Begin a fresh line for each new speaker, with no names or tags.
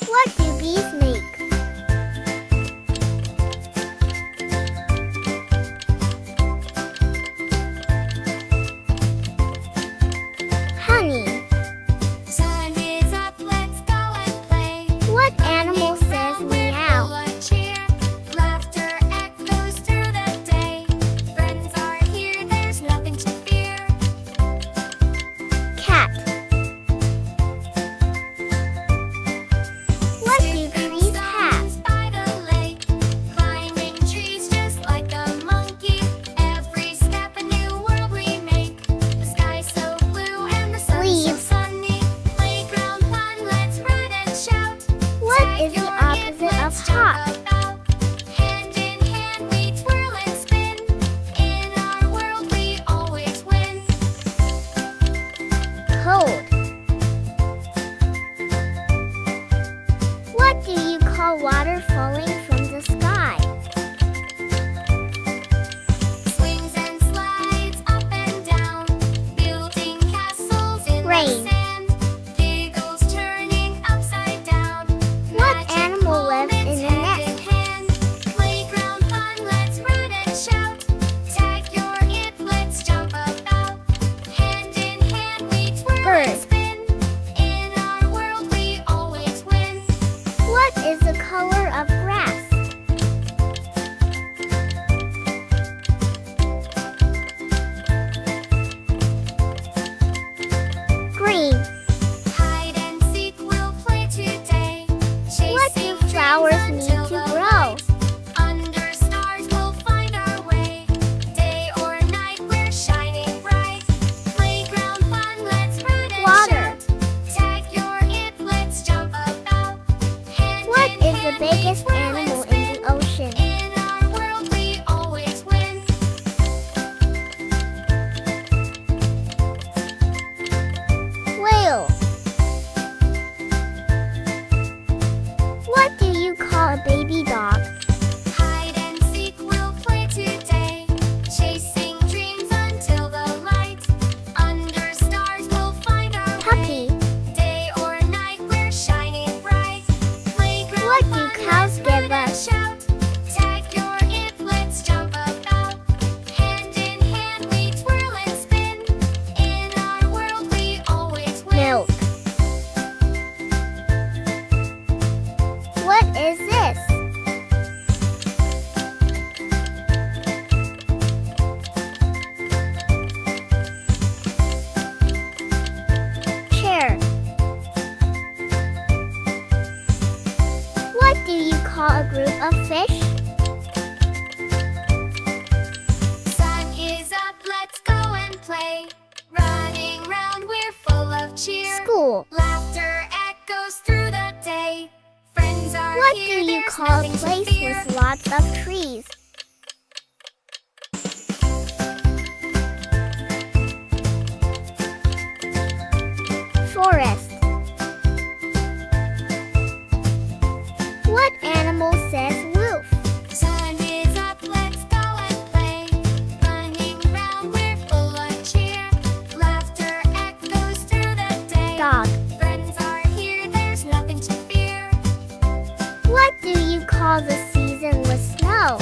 What do bees make? Honey.
Sun is up, let's go and play.
What animal says meow?
Full of cheer, laughter echoes through the day. Friends are here, there's nothing to fear.
Cat. What do trees have?
By the lake, climbing trees just like a monkey. Every step a new world we make. The sky so blue and the sun so
Leaves.
sunny. Playground fun, let's run and shout.
What is the opposite of hot?
Hand in hand we twirl and spin. In our world we always win.
Cold. What do you call water falling from the sky?
Swings and slides up and down, building castles in
Rain.
the sand. Giggles turning upside down.
What
Magic
animal lives in
moments
a
hand
nest?
in hand. Playground fun, let's run and shout. Tag your it, let's jump about. Hand in hand we twirl
Bird.
and spin. In our world we always win.
What is the color of grass? Green.
Hide and seek, we'll play today.
What do
Chasing
flowers
dreams
need
until
to
the
grow?
light. Under stars we'll find our way. Day or night we're shining bright. Playground fun, let's run and
Water.
shout. Tag your it, let's jump about. Hand
What
in
is the
hand we
biggest
twirl and
animal in
spin.
the ocean?
In our world we always win.
Whale. What do you call a baby dog?
Hide and seek, we'll play today. Chasing dreams until the light. Under stars we'll find our
Puppy.
way. Day or night we're shining bright. Playground
What do
fun,
cows
let's
give
run and
us?
shout. Tag your it, let's jump about. Hand in hand we twirl and spin. In our world we always win.
Milk. What is this? Chair. What do you call a group of fish?
Sun is up, let's go and play. Running round, we're full of cheer.
School.
Laughter echoes through the day. Friends are
What do
here,
you
there's
call a
nothing to
place
fear.
with lots of trees? Forest. What animal says woof?
Sun is up, let's go and play. Running round, we're full of cheer. Laughter echoes through the day.
Dog.
Friends are here, there's nothing to fear.
What do you call the season with snow?